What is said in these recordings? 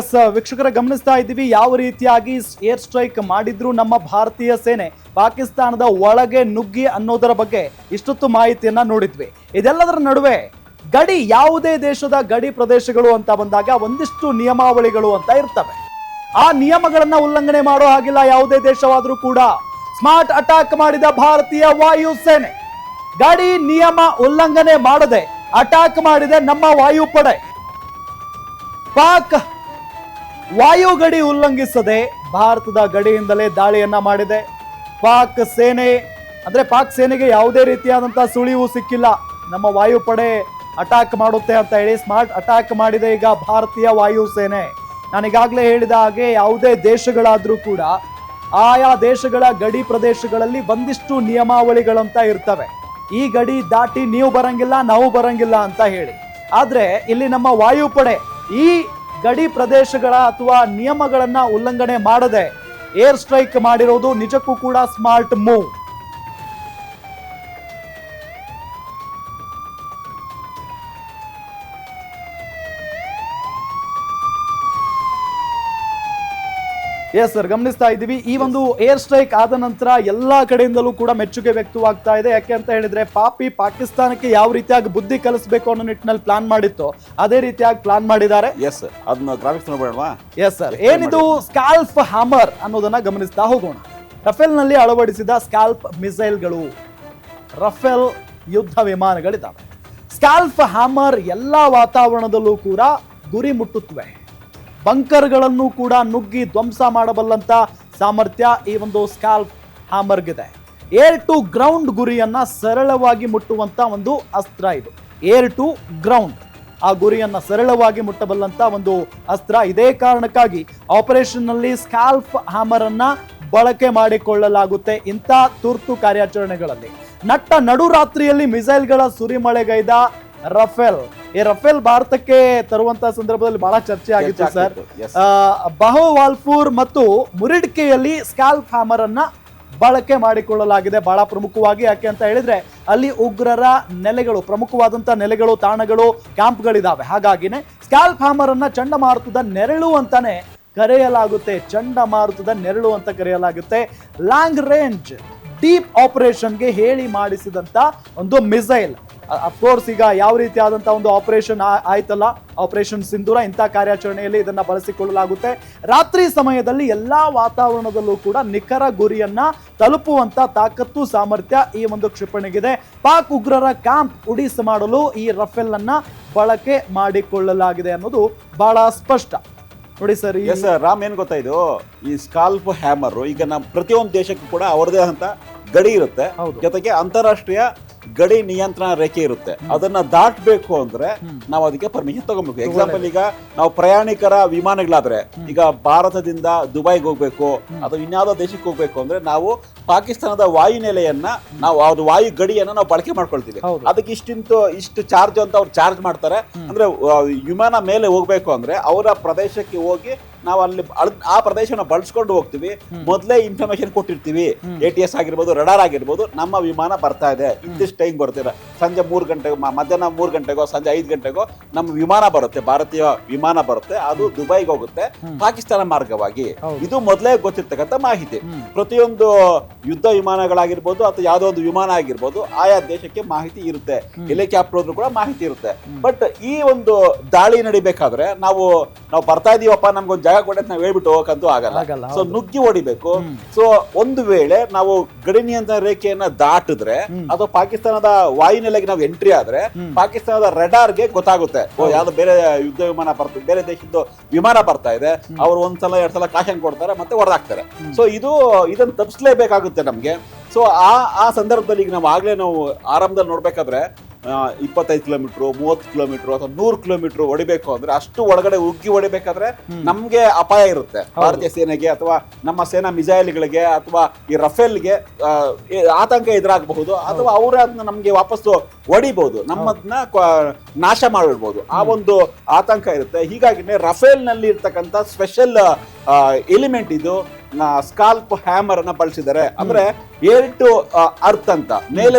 S ವೀಕ್ಷಕರ ಗಮನಿಸ್ತಾ ಇದ್ದೀವಿ ಯಾವ ರೀತಿಯಾಗಿ ಏರ್ ಸ್ಟ್ರೈಕ್ ಮಾಡಿದ್ರು ನಮ್ಮ ಭಾರತೀಯ ಸೇನೆ ಪಾಕಿಸ್ತಾನದ ಒಳಗೆ ನುಗ್ಗಿ ಅನ್ನೋದರ ಬಗ್ಗೆ ಇಷ್ಟೊತ್ತು ಮಾಹಿತಿಯನ್ನ ನೋಡಿದ್ವಿ. ಇದೆಲ್ಲದರ ನಡುವೆ ಗಡಿ ಯಾವುದೇ ದೇಶದ ಗಡಿ ಪ್ರದೇಶಗಳು ಅಂತ ಬಂದಾಗ ಒಂದಿಷ್ಟು ನಿಯಮಾವಳಿಗಳು ಅಂತ ಇರ್ತವೆ. ಆ ನಿಯಮಗಳನ್ನ ಉಲ್ಲಂಘನೆ ಮಾಡೋ ಹಾಗಿಲ್ಲ ಯಾವುದೇ ದೇಶವಾದ್ರೂ ಕೂಡ. ಸ್ಮಾರ್ಟ್ ಅಟ್ಯಾಕ್ ಮಾಡಿದ ಭಾರತೀಯ ವಾಯುಸೇನೆ ಗಡಿ ನಿಯಮ ಉಲ್ಲಂಘನೆ ಮಾಡದೆ ಅಟ್ಯಾಕ್ ಮಾಡಿದೆ ನಮ್ಮ ವಾಯುಪಡೆ. ಪಾಕ್ ವಾಯು ಗಡಿ ಉಲ್ಲಂಘಿಸದೆ ಭಾರತದ ಗಡಿಯಿಂದಲೇ ದಾಳಿಯನ್ನ ಮಾಡಿದೆ. ಪಾಕ್ ಸೇನೆಗೆ ಯಾವುದೇ ರೀತಿಯಾದಂತಹ ಸುಳಿವು ಸಿಕ್ಕಿಲ್ಲ. ನಮ್ಮ ವಾಯುಪಡೆ ಅಟ್ಯಾಕ್ ಮಾಡುತ್ತೆ ಅಂತ ಹೇಳಿ ಸ್ಮಾರ್ಟ್ ಅಟ್ಯಾಕ್ ಮಾಡಿದೆ ಈಗ ಭಾರತೀಯ ವಾಯುಸೇನೆ. ನಾನೀಗಾಗಲೇ ಹೇಳಿದ ಹಾಗೆ ಯಾವುದೇ ದೇಶಗಳಾದ್ರೂ ಕೂಡ ಆಯಾ ದೇಶಗಳ ಗಡಿ ಪ್ರದೇಶಗಳಲ್ಲಿ ಒಂದಿಷ್ಟು ನಿಯಮಾವಳಿಗಳಂತ ಇರ್ತವೆ. ಈ ಗಡಿ ದಾಟಿ ನೀವು ಬರಂಗಿಲ್ಲ, ನಾವು ಬರಂಗಿಲ್ಲ ಅಂತ ಹೇಳಿ. ಆದ್ರೆ ಇಲ್ಲಿ ನಮ್ಮ ವಾಯುಪಡೆ ಈ ಗಡಿ ಪ್ರದೇಶಗಳ ಅಥವಾ ನಿಯಮಗಳನ್ನ ಉಲ್ಲಂಘನೆ ಮಾಡದೆ ಏರ್ ಸ್ಟ್ರೈಕ್ ಮಾಡಿರೋದು ನಿಜಕ್ಕೂ ಕೂಡ ಸ್ಮಾರ್ಟ್ ಮೂವ್. ಎಸ್ ಸರ್, ಗಮನಿಸ್ತಾ ಇದ್ದೀವಿ. ಈ ಒಂದು ಏರ್ ಸ್ಟ್ರೈಕ್ ಆದ ನಂತರ ಎಲ್ಲಾ ಕಡೆಯಿಂದಲೂ ಕೂಡ ಮೆಚ್ಚುಗೆ ವ್ಯಕ್ತವಾಗ್ತಾ ಇದೆ. ಯಾಕೆ ಅಂತ ಹೇಳಿದ್ರೆ ಪಾಕಿಸ್ತಾನಕ್ಕೆ ಯಾವ ರೀತಿಯಾಗಿ ಬುದ್ಧಿ ಕಲಿಸಬೇಕು ಅನ್ನೋ ನಿಟ್ಟಿನಲ್ಲಿ ಪ್ಲಾನ್ ಮಾಡಿತ್ತು, ಅದೇ ರೀತಿಯಾಗಿ ಪ್ಲಾನ್ ಮಾಡಿದ್ದಾರೆ. ಎಸ್ ಅದನ್ನ ಗ್ರಾಫಿಕ್ಸ್ ನೋಡೋಣವಾ? ಎಸ್ ಸರ್, ಏನಿದು ಸ್ಕಾಲ್ಪ್ ಹ್ಯಾಮರ್ ಅನ್ನೋದನ್ನ ಗಮನಿಸ್ತಾ ಹೋಗೋಣ. ರಫೇಲ್ ನಲ್ಲಿ ಅಳವಡಿಸಿದ ಸ್ಕಾಲ್ಪ್ ಮಿಸೈಲ್ಗಳು, ರಫೇಲ್ ಯುದ್ಧ ವಿಮಾನಗಳಿದ್ದಾವೆ. ಸ್ಕಾಲ್ಪ್ ಹ್ಯಾಮರ್ ಎಲ್ಲಾ ವಾತಾವರಣದಲ್ಲೂ ಕೂಡ ಗುರಿ ಮುಟ್ಟುತ್ತವೆ. ಬಂಕರ್ಗಳನ್ನು ಕೂಡ ನುಗ್ಗಿ ಧ್ವಂಸ ಮಾಡಬಲ್ಲಂತ ಸಾಮರ್ಥ್ಯ ಈ ಒಂದು ಸ್ಕಾಲ್ಪ್ ಹ್ಯಾಮರ್ಗಿದೆ. ಏರ್ ಟು ಗ್ರೌಂಡ್ ಗುರಿಯನ್ನ ಸರಳವಾಗಿ ಮುಟ್ಟುವಂತ ಒಂದು ಅಸ್ತ್ರ ಇದು. ಏರ್ ಟು ಗ್ರೌಂಡ್ ಆ ಗುರಿಯನ್ನ ಸರಳವಾಗಿ ಮುಟ್ಟಬಲ್ಲಂತ ಒಂದು ಅಸ್ತ್ರ. ಇದೇ ಕಾರಣಕ್ಕಾಗಿ ಆಪರೇಷನ್ ನಲ್ಲಿ ಸ್ಕಾಲ್ಪ್ ಹ್ಯಾಮರ್ ಅನ್ನ ಬಳಕೆ ಮಾಡಿಕೊಳ್ಳಲಾಗುತ್ತೆ ಇಂಥ ತುರ್ತು ಕಾರ್ಯಾಚರಣೆಗಳಲ್ಲಿ. ನಡುರಾತ್ರಿಯಲ್ಲಿ ಮಿಸೈಲ್ಗಳ ಸುರಿಮಳೆಗೈದ ರಫೇಲ್. ಈ ರಫೇಲ್ ಭಾರತಕ್ಕೆ ತರುವಂತ ಸಂದರ್ಭದಲ್ಲಿ ಬಹಳ ಚರ್ಚೆ ಆಗಿತ್ತು ಸರ್. ಬಹವಾಲ್ಪುರ್ ಮತ್ತು ಮುರಿಡ್ಕೆಯಲ್ಲಿ ಸ್ಕಾಲ್ಪ್ ಹ್ಯಾಮರ್ ಅನ್ನ ಬಳಕೆ ಮಾಡಿಕೊಳ್ಳಲಾಗಿದೆ ಬಹಳ ಪ್ರಮುಖವಾಗಿ. ಯಾಕೆ ಅಂತ ಹೇಳಿದ್ರೆ ಅಲ್ಲಿ ಉಗ್ರರ ನೆಲೆಗಳು, ಪ್ರಮುಖವಾದಂತಹ ನೆಲೆಗಳು, ತಾಣಗಳು, ಕ್ಯಾಂಪ್ಗಳಿದಾವೆ. ಹಾಗಾಗಿನೇ ಸ್ಕಾಲ್ಪ್ ಹ್ಯಾಮರ್ ಅನ್ನ ಚಂಡಮಾರುತದ ನೆರಳು ಅಂತಾನೆ ಕರೆಯಲಾಗುತ್ತೆ. ಚಂಡಮಾರುತದ ನೆರಳು ಅಂತ ಕರೆಯಲಾಗುತ್ತೆ. ಲಾಂಗ್ ರೇಂಜ್ ಡೀಪ್ ಆಪರೇಷನ್ಗೆ ಹೇಳಿ ಮಾಡಿಸಿದಂತ ಒಂದು ಮಿಸೈಲ್. ಅಫ್ಕೋರ್ಸ್ ಈಗ ಯಾವ ರೀತಿಯಾದಂತಹ ಒಂದು ಆಪರೇಷನ್ ಆಯ್ತಲ್ಲ, ಆಪರೇಷನ್ ಸಿಂಧೂರ, ಇಂಥ ಕಾರ್ಯಾಚರಣೆಯಲ್ಲಿ ಇದನ್ನ ಬಳಸಿಕೊಳ್ಳಲಾಗುತ್ತೆ. ರಾತ್ರಿ ಸಮಯದಲ್ಲಿ ಎಲ್ಲಾ ವಾತಾವರಣದಲ್ಲೂ ಕೂಡ ನಿಖರ ಗುರಿಯನ್ನ ತಲುಪುವಂತ ತಾಕತ್ತು, ಸಾಮರ್ಥ್ಯ ಈ ಒಂದು ಕ್ಷಿಪಣಿಗಿದೆ. ಪಾಕ್ ಉಗ್ರರ ಕ್ಯಾಂಪ್ ಉಡಿಸ್ ಮಾಡಲು ಈ ರಫೇಲ್ ಅನ್ನ ಬಳಕೆ ಮಾಡಿಕೊಳ್ಳಲಾಗಿದೆ ಅನ್ನೋದು ಬಹಳ ಸ್ಪಷ್ಟ. ನೋಡಿ ಸರ್, ರಾಮ್, ಏನ್ ಗೊತ್ತಾ ಇದು ಈ ಸ್ಕಾಲ್ಪ್ ಹ್ಯಾಮರ್ ಈಗ ನಮ್ಮ ಪ್ರತಿಯೊಂದು ದೇಶಕ್ಕೂ ಕೂಡ ಅವರದೇ ಅಂತ ಗಡಿ ಇರುತ್ತೆ. ಜೊತೆಗೆ ಅಂತಾರಾಷ್ಟ್ರೀಯ ಗಡಿ ನಿಯಂತ್ರಣ ರೇಖೆ ಇರುತ್ತೆ. ಅದನ್ನ ದಾಟಬೇಕು ಅಂದ್ರೆ ನಾವು ಅದಕ್ಕೆ ಪರ್ಮಿಷನ್ ತಗೋಬೇಕು. ಎಕ್ಸಾಂಪಲ್, ಈಗ ನಾವು ಪ್ರಯಾಣಿಕರ ವಿಮಾನಗಳಾದ್ರೆ ಈಗ ಭಾರತದಿಂದ ದುಬೈಗೆ ಹೋಗ್ಬೇಕು ಅಥವಾ ಇನ್ಯಾವುದೋ ದೇಶಕ್ಕೆ ಹೋಗ್ಬೇಕು ಅಂದ್ರೆ ನಾವು ಪಾಕಿಸ್ತಾನದ ವಾಯುನೆಲೆಯನ್ನ ನಾವು ಅವ್ರ ವಾಯು ಗಡಿಯನ್ನ ನಾವು ಬಳಕೆ ಮಾಡ್ಕೊಳ್ತೀವಿ. ಅದಕ್ಕೆ ಇಷ್ಟು ಚಾರ್ಜ್ ಅಂತ ಅವ್ರು ಚಾರ್ಜ್ ಮಾಡ್ತಾರೆ. ಅಂದ್ರೆ ವಿಮಾನ ಮೇಲೆ ಹೋಗ್ಬೇಕು ಅಂದ್ರೆ ಅವರ ಪ್ರದೇಶಕ್ಕೆ ಹೋಗಿ ನಾವು ಅಲ್ಲಿ ಆ ಪ್ರದೇಶನ ಬಳಸ್ಕೊಂಡು ಹೋಗ್ತೀವಿ. ಮೊದಲೇ ಇನ್ಫಾರ್ಮೇಶನ್ ಕೊಟ್ಟಿರ್ತೀವಿ. ATS ಆಗಿರ್ಬೋದು, ರಡಾರ್ ಆಗಿರ್ಬೋದು, ನಮ್ಮ ವಿಮಾನ ಬರ್ತಾ ಇದೆ, ಇಂತಿಷ್ಟು ಟೈಮ್ ಬರ್ತೀರ, ಸಂಜೆ 3 ಗಂಟೆಗೋ, ಮಧ್ಯಾಹ್ನ 3 ಗಂಟೆಗೋ, ಸಂಜೆ 5 ಗಂಟೆಗೋ ನಮ್ಮ ವಿಮಾನ ಬರುತ್ತೆ, ಭಾರತೀಯ ವಿಮಾನ ಬರುತ್ತೆ. ಅದು ದುಬೈಗೆ ಹೋಗುತ್ತೆ ಪಾಕಿಸ್ತಾನ ಮಾರ್ಗವಾಗಿ. ಇದು ಮೊದಲೇ ಗೊತ್ತಿರ್ತಕ್ಕಂಥ ಮಾಹಿತಿ. ಪ್ರತಿಯೊಂದು ಯುದ್ಧ ವಿಮಾನಗಳಾಗಿರ್ಬೋದು ಅಥವಾ ಯಾವುದೋ ಒಂದು ವಿಮಾನ ಆಗಿರ್ಬೋದು, ಆಯಾ ದೇಶಕ್ಕೆ ಮಾಹಿತಿ ಇರುತ್ತೆ. ಹೆಲಿಕಾಪ್ಟರ್ ಹೋದ್ರೂ ಕೂಡ ಮಾಹಿತಿ ಇರುತ್ತೆ. ಬಟ್ ಈ ಒಂದು ದಾಳಿ ನಡಿಬೇಕಾದ್ರೆ ನಾವು ಬರ್ತಾ ಇದೀವಪ್ಪ, ನಮ್ಗೊಂದು ಜಾಗ ಕೊಡ ನಾವು ಹೇಳ್ಬಿಟ್ಟು ಹೋಗಕ್ಕಂತೂ ಆಗಲ್ಲ. ಸೊ ನುಗ್ಗಿ ಹೊಡಿಬೇಕು. ಸೊ ಒಂದು ವೇಳೆ ನಾವು ಗಡಿ ನಿಯಂತ್ರಣ ರೇಖೆಯನ್ನ ದಾಟಿದ್ರೆ ಅಥವಾ ಪಾಕಿಸ್ತಾನದ ವಾಯುನೆಲೆಗೆ ನಾವು ಎಂಟ್ರಿ ಆದ್ರೆ ಪಾಕಿಸ್ತಾನದ ರಡಾರ್ಗೆ ಗೊತ್ತಾಗುತ್ತೆ, ಯಾವ್ದು ಬೇರೆ ಯುದ್ಧ ವಿಮಾನ ಬರ್ತದೆ, ಬೇರೆ ದೇಶದ ವಿಮಾನ ಬರ್ತಾ ಇದೆ. ಅವ್ರು 1 ಸಲ 2 ಸಲ ಕಾಶನ್ ಕೊಡ್ತಾರೆ, ಮತ್ತೆ ಹೊಡೆದಾಕ್ತಾರೆ. ಸೊ ಇದನ್ನ ತಪ್ಪಿಸ್ಲೇಬೇಕಾಗುತ್ತೆ ನಮ್ಗೆ. ಸೊ ಆ ಸಂದರ್ಭದಲ್ಲಿ ಈಗ ನಾವು ಆರಂಭದಲ್ಲಿ ನೋಡ್ಬೇಕಾದ್ರೆ 25 ಕಿಲೋಮೀಟರ್, 30 ಕಿಲೋಮೀಟರ್ ಅಥವಾ 100 ಕಿಲೋಮೀಟರ್ ಹೊಡಿಬೇಕು ಅಂದ್ರೆ ಅಷ್ಟು ಒಳಗಡೆ ಉಗ್ಗಿ ಹೊಡಿಬೇಕಾದ್ರೆ ನಮ್ಗೆ ಅಪಾಯ ಇರುತ್ತೆ. ಭಾರತೀಯ ಸೇನೆಗೆ ಅಥವಾ ನಮ್ಮ ಸೇನಾ ಮಿಸೈಲ್ಗಳಿಗೆ ಅಥವಾ ಈ ರಫೇಲ್ಗೆ ಆತಂಕ ಎದುರಾಗಬಹುದು. ಅಥವಾ ಅವರೇ ಅದನ್ನ ನಮ್ಗೆ ವಾಪಸ್ಸು ಹೊಡಿಬಹುದು, ನಮ್ಮದನ್ನ ನಾಶ ಮಾಡಿಡ್ಬೋದು. ಆ ಒಂದು ಆತಂಕ ಇರುತ್ತೆ. ಹೀಗಾಗಿನೇ ರಫೇಲ್ ನಲ್ಲಿ ಇರ್ತಕ್ಕಂಥ ಸ್ಪೆಷಲ್ ಎಲಿಮೆಂಟ್ ಇದು ಸ್ಕಾಲ್ಪ್ ಹ್ಯಾಮರ್ ಅನ್ನ ಬಳಸಿದ್ದಾರೆ. ಅಂದ್ರೆ ಏರ್ ಟು ಅರ್ತ್ ಅಂತ ಮೇಲೆ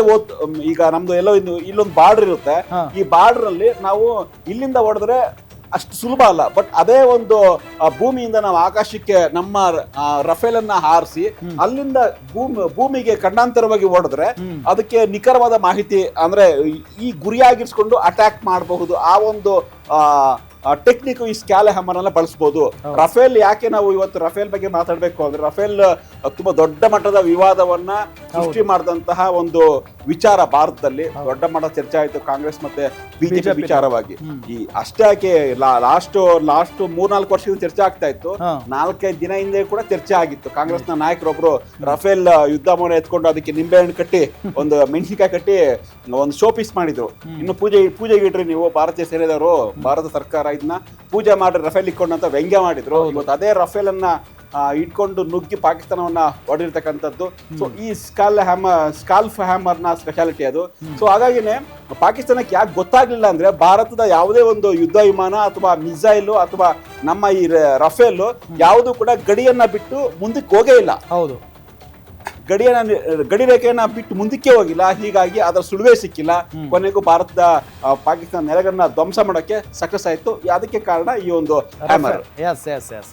ಈಗ ನಮ್ದು ಎಲ್ಲೋ ಇಲ್ಲೊಂದು ಬಾರ್ಡರ್ ಇರುತ್ತೆ. ಈ ಬಾರ್ಡರ್ ಅಲ್ಲಿ ನಾವು ಇಲ್ಲಿಂದ ಹೊಡೆದ್ರೆ ಅಷ್ಟು ಸುಲಭ ಅಲ್ಲ. ಬಟ್ ಅದೇ ಒಂದು ಭೂಮಿಯಿಂದ ನಾವು ಆಕಾಶಕ್ಕೆ ನಮ್ಮ ರಫೇಲ್ ಅನ್ನ ಹಾರಿಸಿ ಅಲ್ಲಿಂದ ಭೂಮಿಗೆ ಖಂಡಾಂತರವಾಗಿ ಹೊಡೆದ್ರೆ ಅದಕ್ಕೆ ನಿಖರವಾದ ಮಾಹಿತಿ ಅಂದ್ರೆ ಈ ಗುರಿಯಾಗಿರ್ಸ್ಕೊಂಡು ಅಟ್ಯಾಕ್ ಮಾಡಬಹುದು. ಆ ಒಂದು ಟೆಕ್ನಿಕ್ ಈ ಸ್ಕಾಲ್ ಹ್ಯಾಮರ್ ಅನ್ನ ಬಳಸಬಹುದು. ರಫೇಲ್ ಯಾಕೆ ನಾವು ಇವತ್ತು ರಫೇಲ್ ಬಗ್ಗೆ ಮಾತಾಡ್ಬೇಕು ಅಂದ್ರೆ ರಫೇಲ್ ತುಂಬಾ ದೊಡ್ಡ ಮಟ್ಟದ ವಿವಾದವನ್ನ ಸೃಷ್ಟಿ ಮಾಡಿದಂತಹ ಒಂದು ವಿಚಾರ ಭಾರತದಲ್ಲಿ ದೊಡ್ಡ ಮಟ್ಟದ ಚರ್ಚೆ ಆಯ್ತು ಕಾಂಗ್ರೆಸ್ ಮತ್ತೆ ಬಿಜೆಪಿ ವಿಚಾರವಾಗಿ. ಈ ಅಷ್ಟೇ ಯಾಕೆ ಲಾಸ್ಟ್ 3-4 ವರ್ಷದಿಂದ ಚರ್ಚೆ ಆಗ್ತಾ ಇತ್ತು. 4-5 ದಿನ ಹಿಂದೆ ಕೂಡ ಚರ್ಚೆ ಆಗಿತ್ತು. ಕಾಂಗ್ರೆಸ್ನ ನಾಯಕರೊಬ್ರು ರಫೇಲ್ ಯುದ್ಧ ವಿಮಾನ ಎತ್ಕೊಂಡು ಅದಕ್ಕೆ ನಿಂಬೆಹಣ್ಣು ಕಟ್ಟಿ ಒಂದು ಮೆಣಸಿನಕಾಯಿ ಕಟ್ಟಿ ಒಂದು ಶೋ ಪೀಸ್ ಮಾಡಿದ್ರು. ಇನ್ನು ಪೂಜೆಗೆ ಇಡ್ರಿ ನೀವು ಭಾರತೀಯ ಸೇನೆದವರು, ಭಾರತ ಸರ್ಕಾರ ಇದನ್ನ ಪೂಜೆ ಮಾಡಿ ರಫೇಲ್ ಇಟ್ಕೊಂಡು ಅಂತ ವ್ಯಂಗ್ಯ ಮಾಡಿದ್ರು. ಇವತ್ತು ಅದೇ ರಫೇಲ್ ಅನ್ನ ಇಟ್ಕೊಂಡು ನುಗ್ಗಿ ಪಾಕಿಸ್ತಾನವನ್ನ ಹೊಡೆದಿರ್ತಕ್ಕಂಥದ್ದು. ಸೊ ಈ ಸ್ಕಾಲ್ಫ್ ಹ್ಯಾಮರ್ ನ ಸ್ಪೆಷಾಲಿಟಿ ಅದು. ಸೊ ಹಾಗಾಗಿನೇ ಪಾಕಿಸ್ತಾನಕ್ಕೆ ಯಾಕೆ ಗೊತ್ತಾಗ್ಲಿಲ್ಲ ಅಂದ್ರೆ ಭಾರತದ ಯಾವುದೇ ಒಂದು ಯುದ್ಧ ವಿಮಾನ ಅಥವಾ ಮಿಸೈಲ್ ಅಥವಾ ನಮ್ಮ ಈ ರಫೇಲ್ ಯಾವುದು ಕೂಡ ಗಡಿಯನ್ನ ಬಿಟ್ಟು ಮುಂದಕ್ಕೆ ಹೋಗೇ ಇಲ್ಲ. ಹೌದು, ಗಡಿ ರೇಖೆಯನ್ನ ಬಿಟ್ಟು ಮುಂದಕ್ಕೆ ಹೋಗಿಲ್ಲ. ಹೀಗಾಗಿ ಅದರ ಸುಳುವೆ ಸಿಕ್ಕಿಲ್ಲ. ಕೊನೆಗೂ ಭಾರತದ ಪಾಕಿಸ್ತಾನ ನೆಲೆಗಳನ್ನ ಧ್ವಂಸ ಮಾಡೋಕೆ ಸಕ್ಸಸ್ ಆಯ್ತು. ಅದಕ್ಕೆ ಕಾರಣ ಈ ಒಂದು ಹ್ಯಾಮರ್.